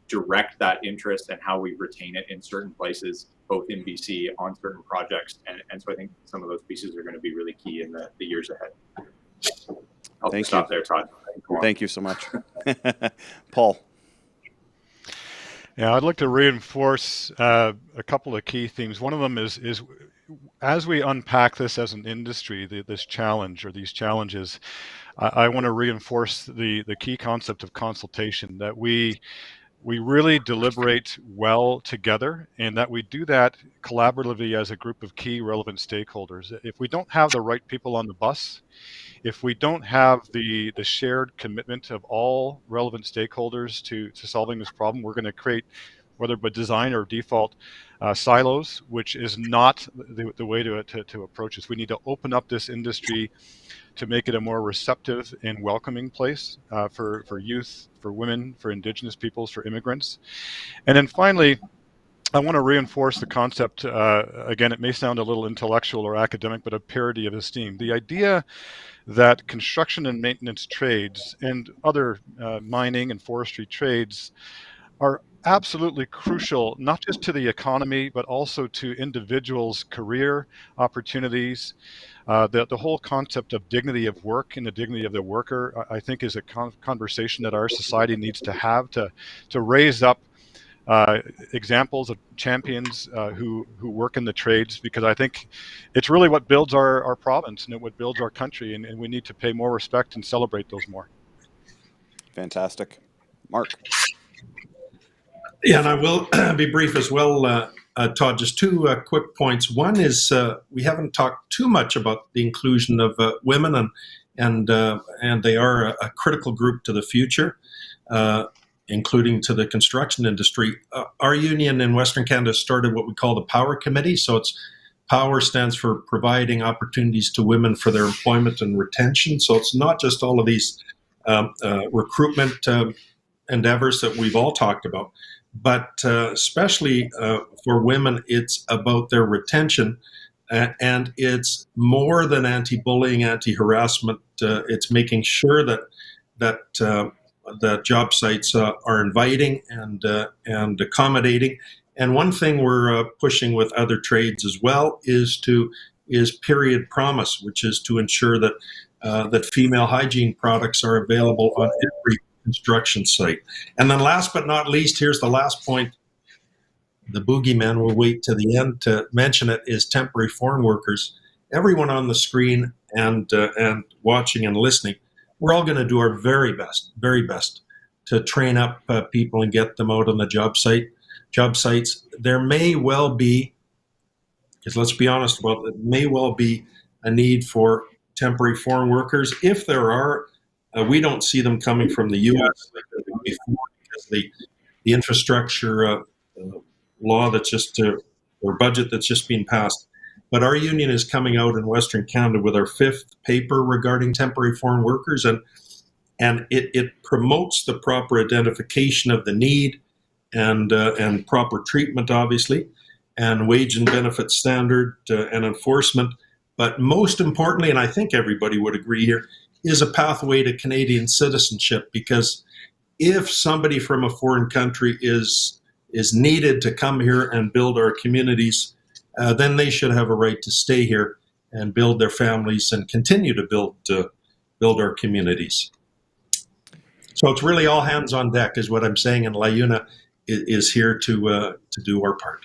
direct that interest and how we retain it in certain places, both in BC on certain projects. And so I think some of those pieces are going to be really key in the years ahead. I'll stop there, Todd. Thank you so much. Paul. Yeah, I'd like to reinforce a couple of key themes. One of them is as we unpack this as an industry, this challenge or these challenges, I want to reinforce the key concept of consultation, that we really deliberate well together, and that we do that collaboratively as a group of key relevant stakeholders. If we don't have the right people on the bus, if we don't have the shared commitment of all relevant stakeholders to solving this problem, we're going to create, whether by design or default, silos, which is not the way to approach this. We need to open up this industry to make it a more receptive and welcoming place for youth, for women, for Indigenous peoples, for immigrants. And then finally, I want to reinforce the concept, again, it may sound a little intellectual or academic, but a parity of esteem. The idea that construction and maintenance trades and other mining and forestry trades are absolutely crucial, not just to the economy, but also to individuals' career opportunities. The whole concept of dignity of work and the dignity of the worker, I think, is a conversation that our society needs to have to raise up examples of champions who work in the trades, because I think it's really what builds our province and what builds our country, and we need to pay more respect and celebrate those more. Fantastic. Mark. Yeah, and I will be brief as well, Todd. Just two quick points. One is we haven't talked too much about the inclusion of women, and they are a critical group to the future, including to the construction industry. Our union in Western Canada started what we call the Power Committee. So it's Power stands for providing opportunities to women for their employment and retention. So it's not just all of these recruitment endeavors that we've all talked about, but especially for women, it's about their retention, and it's more than anti-bullying, anti-harassment. It's making sure that job sites are inviting and accommodating. And one thing we're pushing with other trades as well is period promise, which is to ensure that that female hygiene products are available on every construction site. And then last but not least, here's the last point. The boogeyman will wait to the end to mention it, is temporary foreign workers. Everyone on the screen and watching and listening, we're all going to do our very best to train up people and get them out on the job sites. There may well be, because let's be honest about it, may well be a need for temporary foreign workers. If there are, we don't see them coming from the U.S. like before, because the infrastructure law that's just or budget that's just been passed. But our union is coming out in Western Canada with our 5th paper regarding temporary foreign workers, and it promotes the proper identification of the need and proper treatment, obviously, and wage and benefit standard and enforcement. But most importantly, and I think everybody would agree here, is a pathway to Canadian citizenship, because if somebody from a foreign country is needed to come here and build our communities, then they should have a right to stay here and build their families and continue to build our communities. So it's really all hands on deck, is what I'm saying, and LiUNA is here to do our part.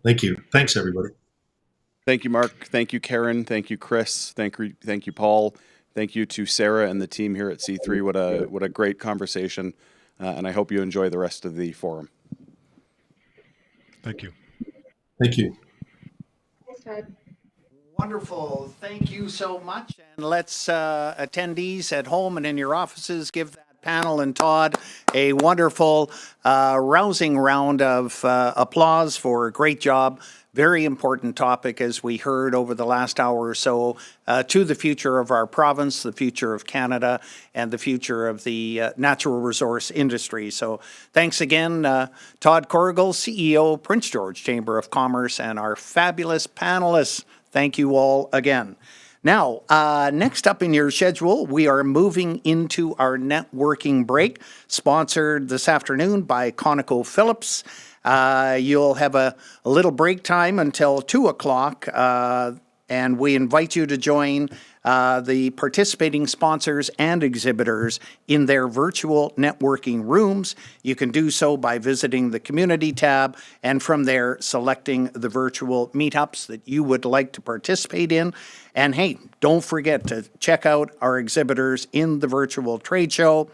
Thank you. Thanks, everybody. Thank you, Mark. Thank you, Karen. Thank you, Chris. Thank you, Paul. Thank you to Sarah and the team here at C3. What a great conversation, and I hope you enjoy the rest of the forum. Thank you. Thank you. Thanks, Todd. Wonderful. Thank you so much. And let's, attendees at home and in your offices, give that panel and Todd a wonderful, rousing round of applause for a great job. Very important topic, as we heard over the last hour or so, to the future of our province, the future of Canada, and the future of the natural resource industry. So thanks again, Todd Corrigall, CEO, Prince George Chamber of Commerce, and our fabulous panelists. Thank you all again. Now, next up in your schedule, we are moving into our networking break, sponsored this afternoon by ConocoPhillips. You'll have a little break time until 2 o'clock, and we invite you to join the participating sponsors and exhibitors in their virtual networking rooms. You can do so by visiting the community tab, and from there selecting the virtual meetups that you would like to participate in. And hey, don't forget to check out our exhibitors in the virtual trade show.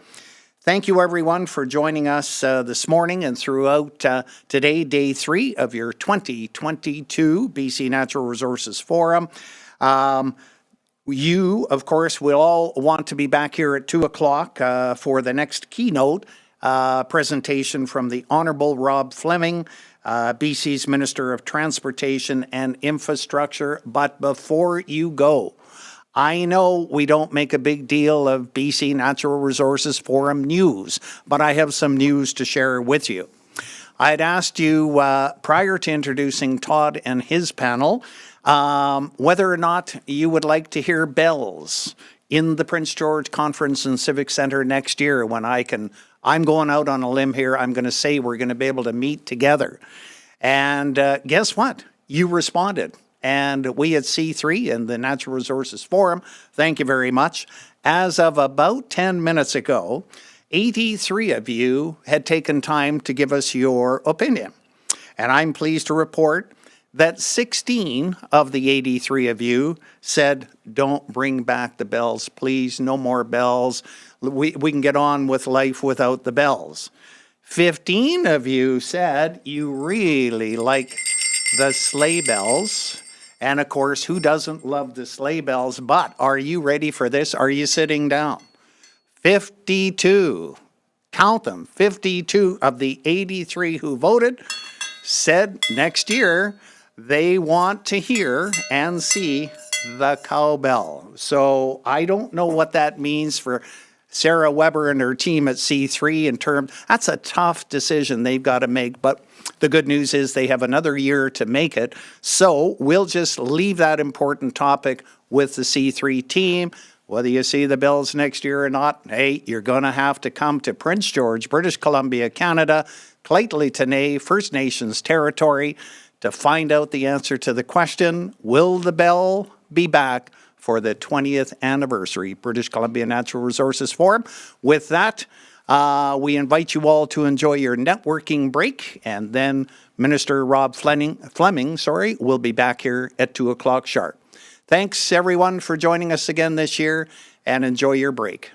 Thank you, everyone, for joining us this morning and throughout today, day 3 of your 2022 BC Natural Resources Forum. You, of course, will all want to be back here at 2 o'clock for the next keynote presentation from the Honourable Rob Fleming, BC's Minister of Transportation and Infrastructure. But before you go, I know we don't make a big deal of BC Natural Resources Forum news, but I have some news to share with you. I had asked you prior to introducing Todd and his panel whether or not you would like to hear bells in the Prince George Conference and Civic Centre next year, when I'm going out on a limb here, I'm going to say we're going to be able to meet together. And guess what? You responded. And we at C3 and the Natural Resources Forum, thank you very much. As of about 10 minutes ago, 83 of you had taken time to give us your opinion. And I'm pleased to report that 16 of the 83 of you said, don't bring back the bells, please, no more bells. We can get on with life without the bells. 15 of you said you really like the sleigh bells. And of course, who doesn't love the sleigh bells? But are you ready for this? Are you sitting down? 52, count them, 52 of the 83 who voted said next year they want to hear and see the cowbell. So I don't know what that means for Sarah Weber and her team at C3 in terms, that's a tough decision they've got to make, but the good news is they have another year to make it. So we'll just leave that important topic with the C3 team. Whether you see the bells next year or not, hey, you're going to have to come to Prince George, British Columbia, Canada, Lheidli-T'enneh, First Nations territory to find out the answer to the question, will the bell be back for the 20th anniversary British Columbia Natural Resources Forum? With that, we invite you all to enjoy your networking break, and then Minister Rob Fleming, will be back here at 2 o'clock sharp. Thanks, everyone, for joining us again this year, and enjoy your break.